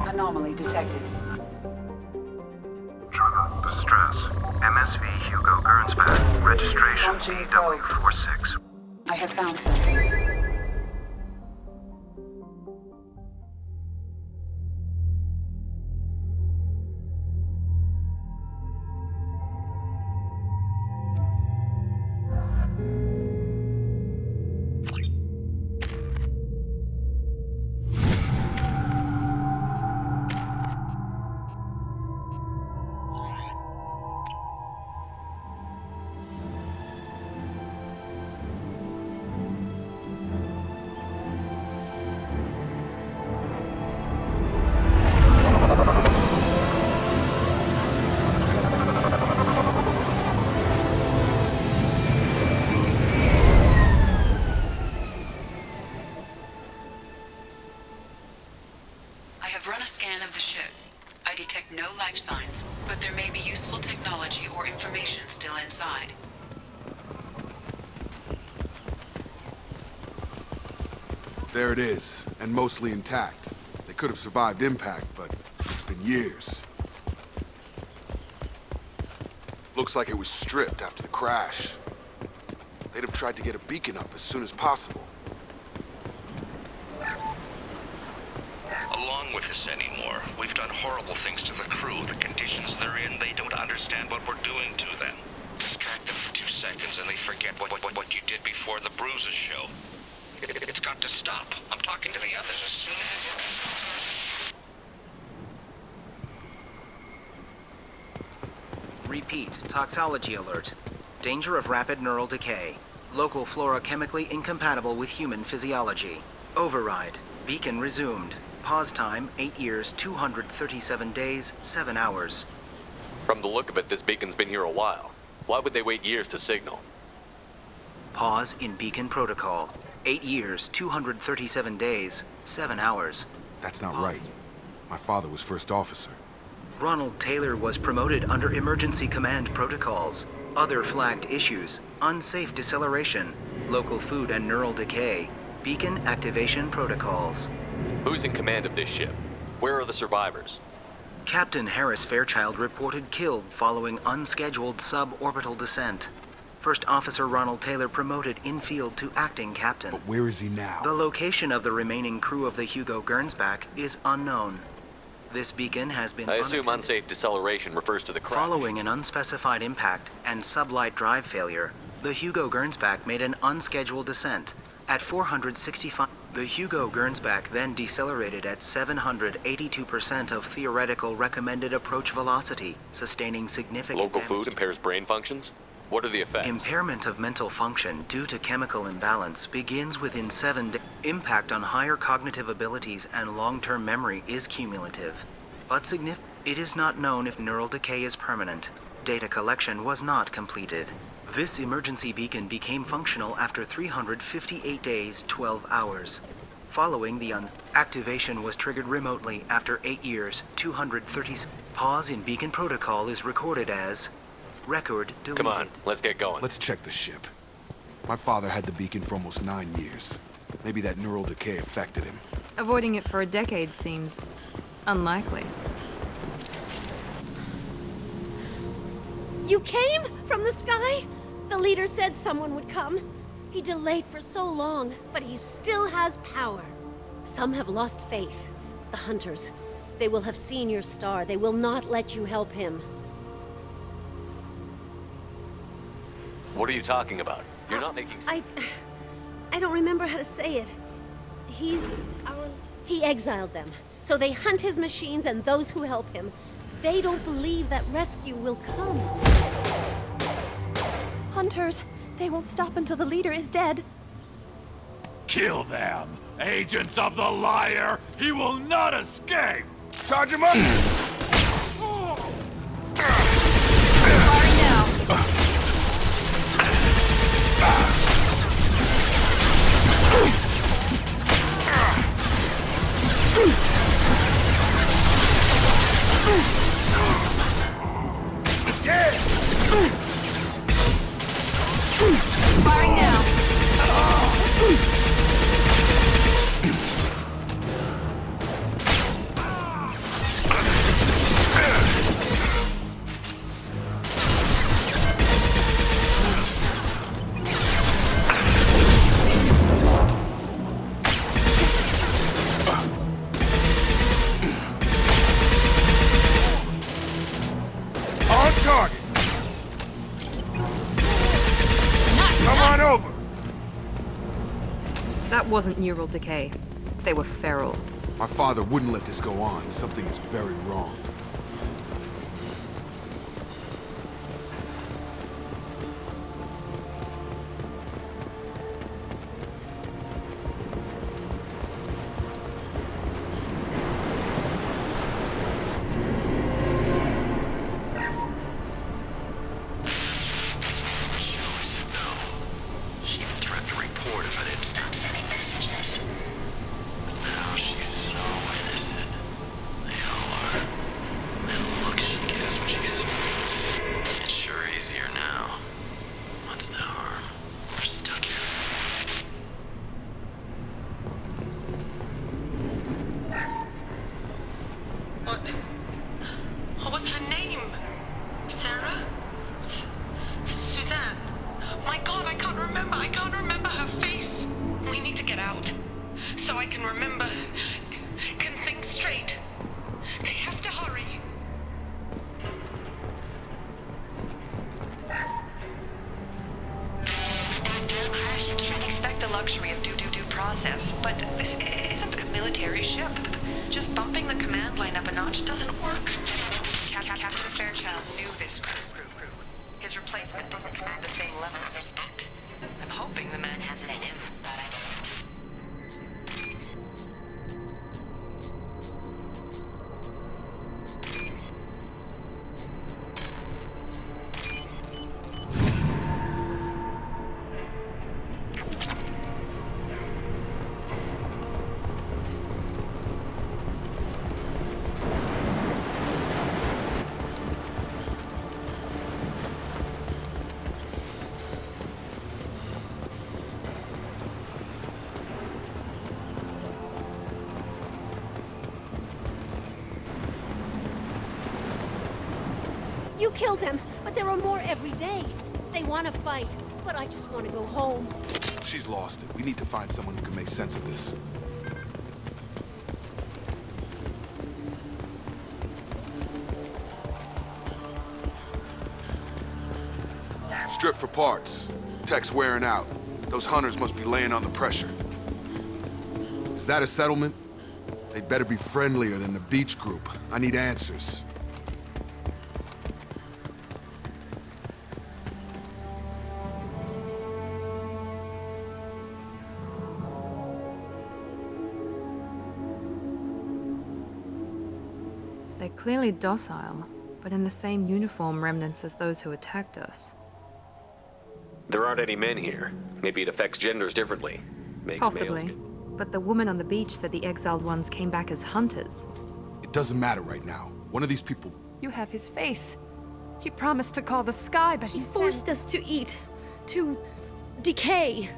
Anomaly detected. This is Rész. MSV Hugo Gernsback. Registration Launching probe. BW46. I have found something. I have run a scan of the ship. I detect no life signs, but there may be useful technology or information still inside. There it is, and mostly intact. They could have survived impact, but it's been years. Looks like it was stripped after the crash. They'd have tried to get a beacon up as soon as possible. Along with this anymore. We've done horrible things to the crew. The conditions they're in, they don't understand what we're doing to them. Distract them for 2 seconds and they forget what you did before the bruises show. It's got to stop. I'm talking to the others as soon as... Repeat, toxology alert. Danger of rapid neural decay. Local flora chemically incompatible with human physiology. Override. Beacon resumed. Pause time, 8 years, 237 days, 7 hours. From the look of it, this beacon's been here a while. Why would they wait years to signal? Pause in beacon protocol. 8 years, 237 days, 7 hours. That's not right. My father was first officer. Ronald Taylor was promoted under emergency command protocols. Other flagged issues: unsafe deceleration, local food and neural decay, beacon activation protocols. Who's in command of this ship? Where are the survivors? Captain Harris Fairchild reported killed following unscheduled suborbital descent. First Officer Ronald Taylor promoted in-field to acting captain. But where is he now? The location of the remaining crew of the Hugo Gernsback is unknown. This beacon has been I assume unattended. unsafe deceleration refers to the crash. Following an unspecified impact and sublight drive failure, the Hugo Gernsback made an unscheduled descent at 465. The Hugo Gernsback then decelerated at 782% of theoretical recommended approach velocity, sustaining significant Local damage. food impairs brain functions? What are the effects? Impairment of mental function due to chemical imbalance begins within 7 days. Impact on higher cognitive abilities and long-term memory is cumulative, but it is not known if neural decay is permanent. Data collection was not completed. This emergency beacon became functional after 358 days, 12 hours. Following the activation was triggered remotely after 8 years, 230. Pause in beacon protocol is recorded as record deleted. Come on, let's get going. Let's check the ship. My father had the beacon for almost 9 years. Maybe that neural decay affected him. Avoiding it for a decade seems unlikely. You came from the sky? The leader said someone would come. He delayed for so long, but he still has power. Some have lost faith. The hunters. They will have seen your star. They will not let you help him. What are you talking about? You're not making sense. I don't remember how to say it. He exiled them. So they hunt his machines and those who help him. They don't believe that rescue will come. Hunters, they won't stop until the leader is dead. Kill them! Agents of the liar! He will not escape! Charge him up! Firing now. Firing now. That wasn't neural decay. They were feral. My father wouldn't let this go on. Something is very wrong. What was her name? Sarah? Suzanne? My God, I can't remember her face. We need to get out. So I can remember, can think straight. They have to hurry. After a crash, you can't expect the luxury of due process, but this isn't a military ship. Just bumping the command line up a notch doesn't work. Captain Fairchild knew this crew. His replacement doesn't command the same level of respect. I'm hoping the man has it in him, but I don't. You killed them, but there are more every day. They want to fight, but I just want to go home. She's lost it. We need to find someone who can make sense of this. Strip for parts. Tech's wearing out. Those hunters must be laying on the pressure. Is that a settlement? They'd better be friendlier than the beach group. I need answers. They're clearly docile, but in the same uniform remnants as those who attacked us. There aren't any men here. Maybe it affects genders differently. Makes Possibly. males But the woman on the beach said the exiled ones came back as hunters. It doesn't matter right now. One of these people... You have his face. He promised to call the sky, but he forced us to eat, to decay.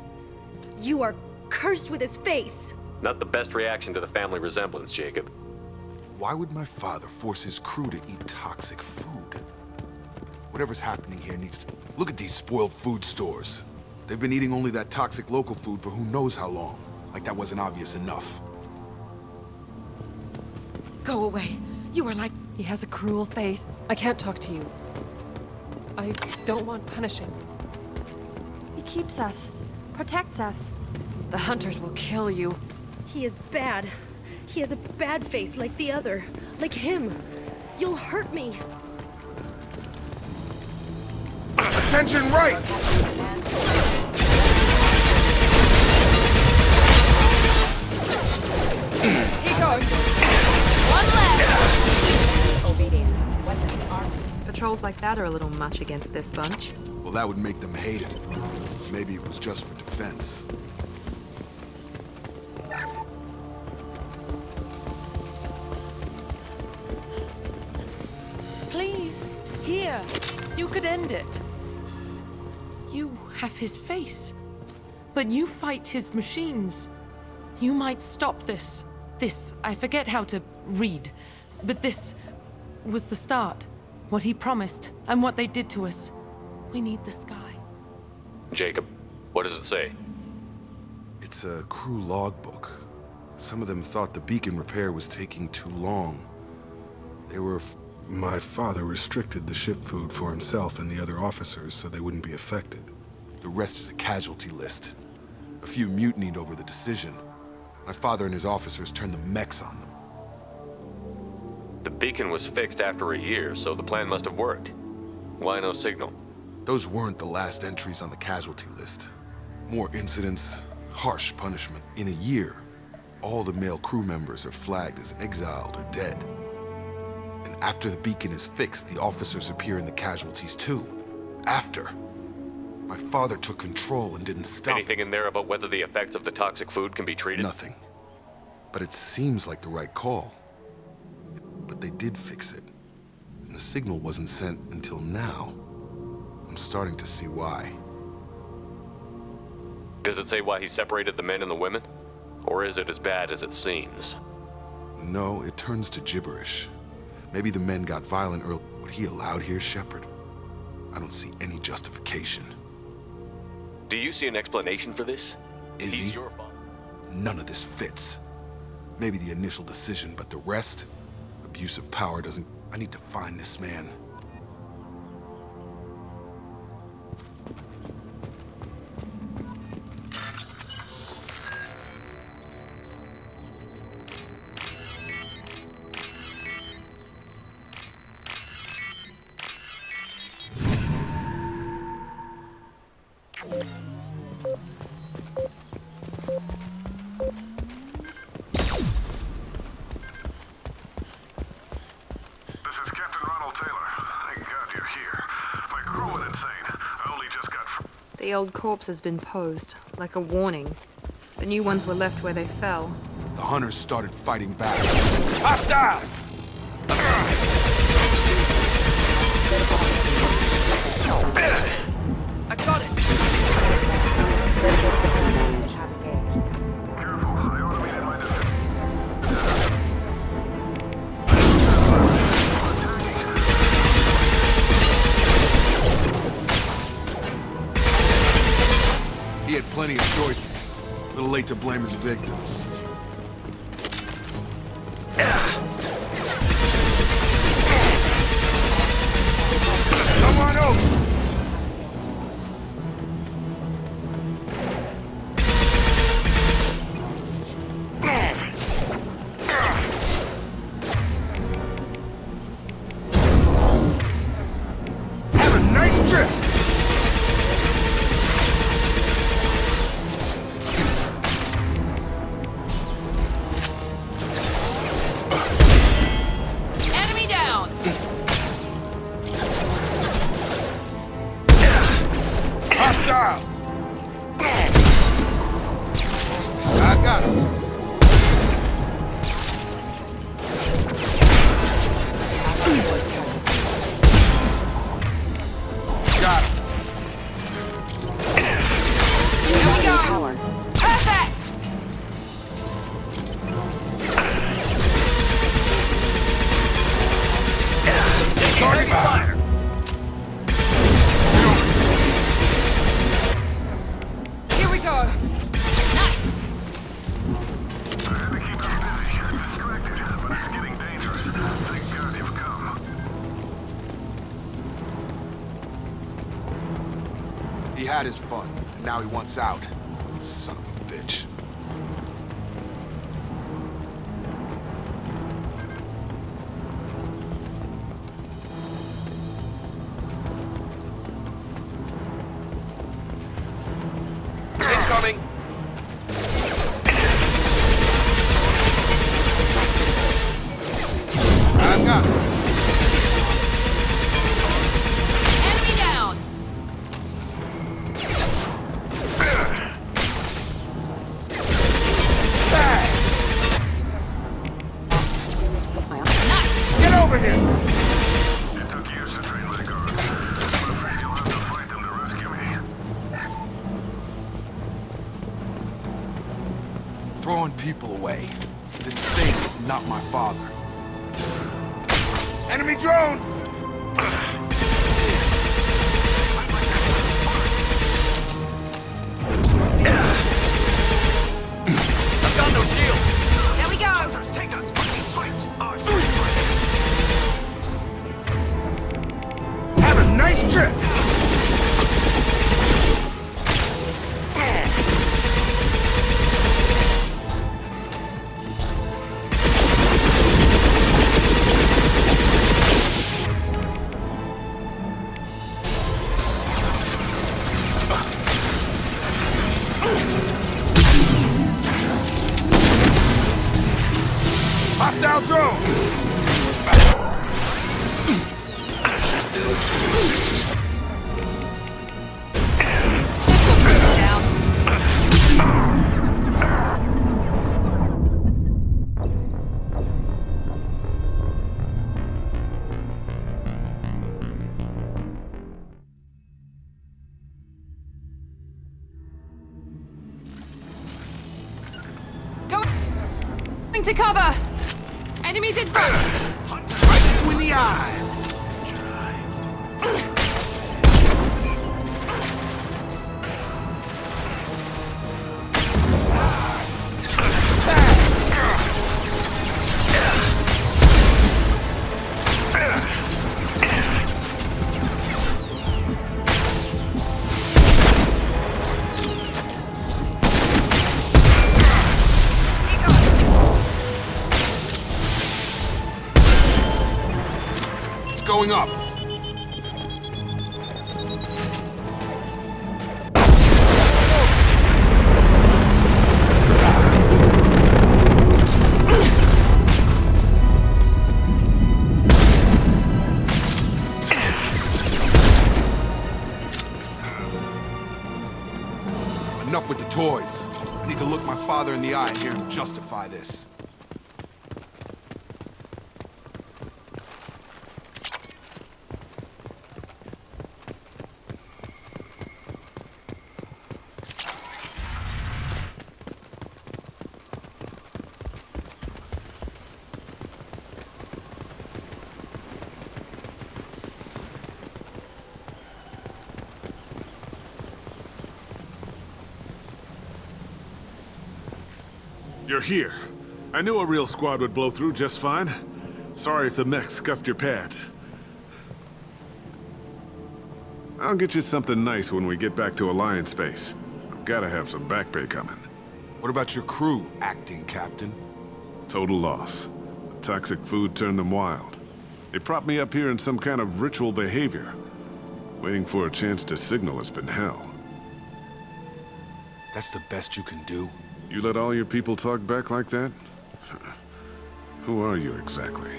You are cursed with his face. Not the best reaction to the family resemblance, Jacob. Why would my father force his crew to eat toxic food? Whatever's happening here needs to... Look at these spoiled food stores. They've been eating only that toxic local food for who knows how long. Like that wasn't obvious enough. Go away. You are like... He has a cruel face. I can't talk to you. I don't want punishing. He keeps us. Protects us. The hunters will kill you. He is bad. He has a bad face like the other. Like him. You'll hurt me. Attention right! He goes. One left! Obedience. Weapons armed. Patrols like that are a little much against this bunch. Well, that would make them hate it. Maybe it was just for defense. Please. Here. You could end it. You have his face. But you fight his machines. You might stop this. This, I forget how to read. But this was the start. What he promised, and what they did to us. We need the sky. Jacob, what does it say? It's a crew logbook. Some of them thought the beacon repair was taking too long. They were... My father restricted the ship food for himself and the other officers so they wouldn't be affected. The rest is a casualty list. A few mutinied over the decision. My father and his officers turned the mechs on them. The beacon was fixed after a year, so the plan must have worked. Why no signal? Those weren't the last entries on the casualty list. More incidents, harsh punishment. In a year, all the male crew members are flagged as exiled or dead. And after the beacon is fixed, the officers appear in the casualties too. After. My father took control and didn't stop Anything in there about whether the effects of the toxic food can be treated? Nothing. But it seems like the right call. But they did fix it. And the signal wasn't sent until now. I'm starting to see why. Does it say why he separated the men and the women? Or is it as bad as it seems? No, it turns to gibberish. Maybe the men got violent early. What he allowed here, Shepard? I don't see any justification. Do you see an explanation for this? Is He's he? your father. None of this fits. Maybe the initial decision, but the rest? Abuse of power doesn't... I need to find this man. The old corpse has been posed, like a warning. The new ones were left where they fell. The hunters started fighting back. Hostile! I got it! He had plenty of choices. A little late to blame his victims. Come on over! Have a nice trip! Enemy down! Hostile! I got him. Got him. Here we go! Perfect! Target fire! Here we go! Nice! I had to keep them busy and distracted, but it's getting dangerous. Thank God you've come. He had his fun, and now he wants out. Son of a bitch. Incoming! I've got him. Enemy down! Nice! Get over here! It took years to train my guards. I'm afraid you'll have to fight them to rescue me. Throwing people away. This thing is not my father. Enemy drone! I've got no shield! There we go! Take us! Fight! Have a nice trip! Hostile drone! To cover! Enemies in front! Right between the eyes! Going up. Enough with the toys. I need to look my father in the eye and hear him justify this. You're here. I knew a real squad would blow through just fine. Sorry if the mech scuffed your pads. I'll get you something nice when we get back to Alliance space. I've gotta have some back pay coming. What about your crew, acting captain? Total loss. The toxic food turned them wild. They propped me up here in some kind of ritual behavior. Waiting for a chance to signal has been hell. That's the best you can do? You let all your people talk back like that? Who are you exactly?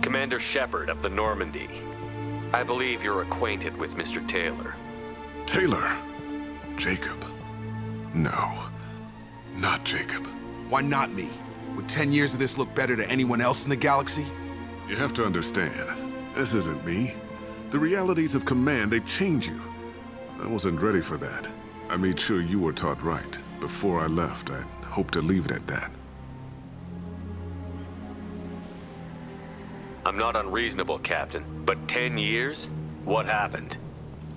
Commander Shepard of the Normandy. I believe you're acquainted with Mr. Taylor. Taylor? Jacob? No. Not Jacob. Why not me? Would 10 years of this look better to anyone else in the galaxy? You have to understand, this isn't me. The realities of command, they change you. I wasn't ready for that. I made sure you were taught right. Before I left, I hoped to leave it at that. I'm not unreasonable, Captain, but 10 years? What happened?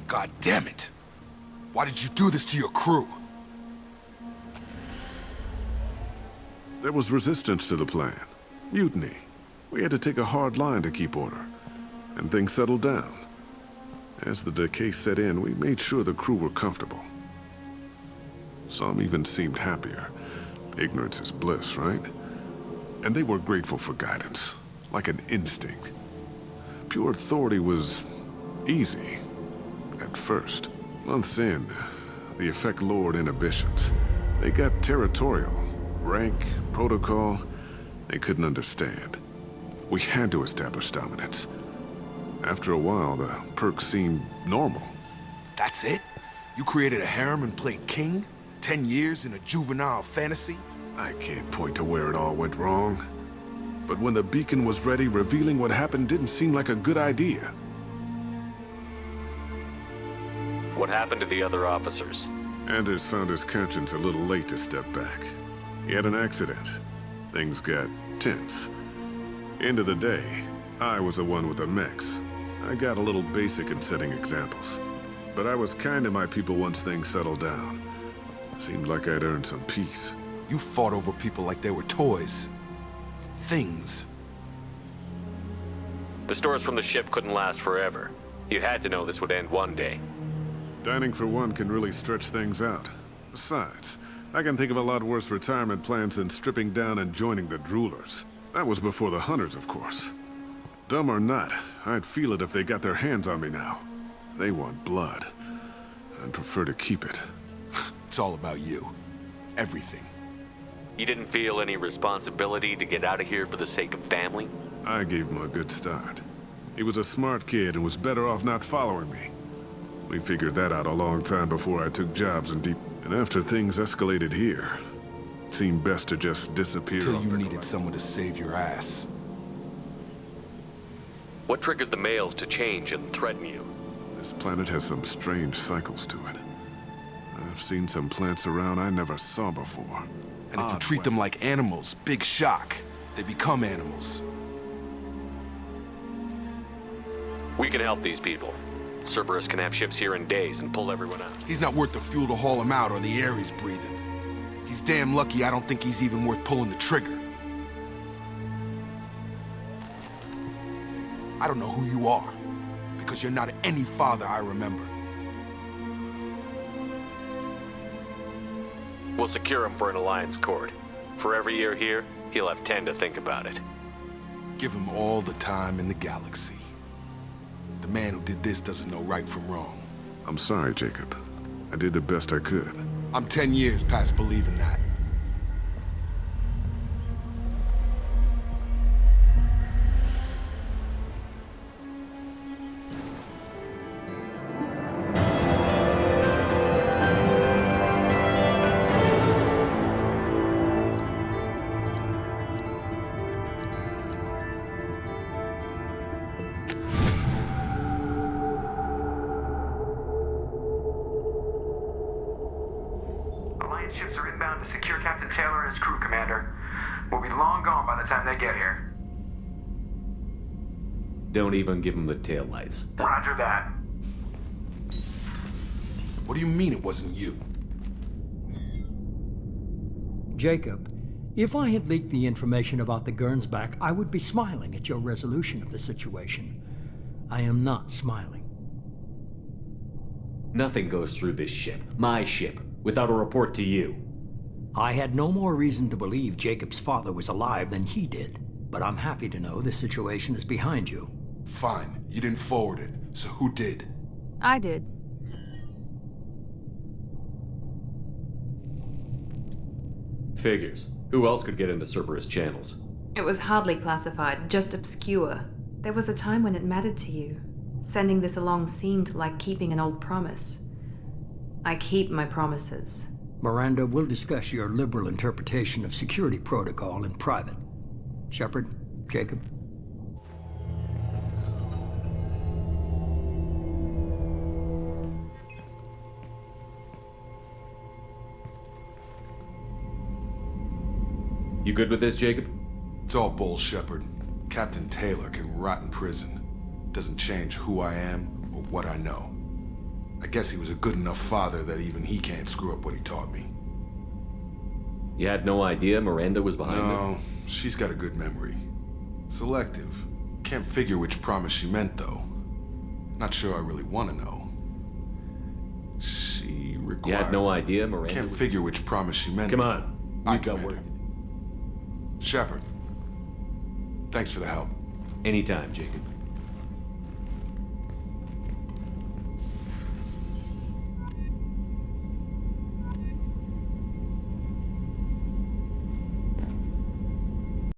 God damn it! Why did you do this to your crew? There was resistance to the plan. Mutiny. We had to take a hard line to keep order. And things settled down. As the decay set in, we made sure the crew were comfortable. Some even seemed happier. Ignorance is bliss, right? And they were grateful for guidance, like an instinct. Pure authority was easy, at first. Months in, the effect lowered inhibitions. They got territorial. Rank, protocol, they couldn't understand. We had to establish dominance. After a while, the perks seemed normal. That's it? You created a harem and played king? 10 years in a juvenile fantasy? I can't point to where it all went wrong. But when the beacon was ready, revealing what happened didn't seem like a good idea. What happened to the other officers? Anders found his conscience a little late to step back. He had an accident. Things got tense. End of the day, I was the one with the mechs. I got a little basic in setting examples. But I was kind to my people once things settled down. Seemed like I'd earned some peace. You fought over people like they were toys. Things. The stores from the ship couldn't last forever. You had to know this would end one day. Dining for one can really stretch things out. Besides, I can think of a lot worse retirement plans than stripping down and joining the droolers. That was before the hunters, of course. Dumb or not, I'd feel it if they got their hands on me now. They want blood. I'd prefer to keep it. It's all about you. Everything. You didn't feel any responsibility to get out of here for the sake of family? I gave him a good start. He was a smart kid and was better off not following me. We figured that out a long time before I took jobs in deep... And after things escalated here, it seemed best to just disappear. Till you needed someone to save your ass. What triggered the males to change and threaten you? This planet has some strange cycles to it. I've seen some plants around I never saw before. And if you treat them like animals, big shock. They become animals. We can help these people. Cerberus can have ships here in days and pull everyone out. He's not worth the fuel to haul him out or the air he's breathing. He's damn lucky I don't think he's even worth pulling the trigger. I don't know who you are, because you're not any father I remember. We'll secure him for an alliance court. For every year here, he'll have 10 to think about it. Give him all the time in the galaxy. The man who did this doesn't know right from wrong. I'm sorry, Jacob. I did the best I could. I'm 10 years past believing that. Ships are inbound to secure Captain Taylor and his crew, Commander. We'll be long gone by the time they get here. Don't even give them the taillights. Roger that. What do you mean it wasn't you? Jacob, if I had leaked the information about the Gernsback, I would be smiling at your resolution of the situation. I am not smiling. Nothing goes through this ship, my ship, without a report to you. I had no more reason to believe Jacob's father was alive than he did, but I'm happy to know the situation is behind you. Fine, you didn't forward it, so who did? I did. Figures. Who else could get into Cerberus channels? It was hardly classified, just obscure. There was a time when it mattered to you. Sending this along seemed like keeping an old promise. I keep my promises. Miranda, we'll discuss your liberal interpretation of security protocol in private. Shepard, Jacob. You good with this, Jacob? It's all bull, Shepard. Captain Taylor can rot in prison. Doesn't change who I am or what I know. I guess he was a good enough father that even he can't screw up what he taught me. You had no idea Miranda was behind it? No, she's got a good memory. Selective. Can't figure which promise she meant, though. Not sure I really want to know. She requires... You had no idea Miranda Can't figure which promise she meant. Come on. We've got work. Shepard. Thanks for the help. Anytime, Jacob.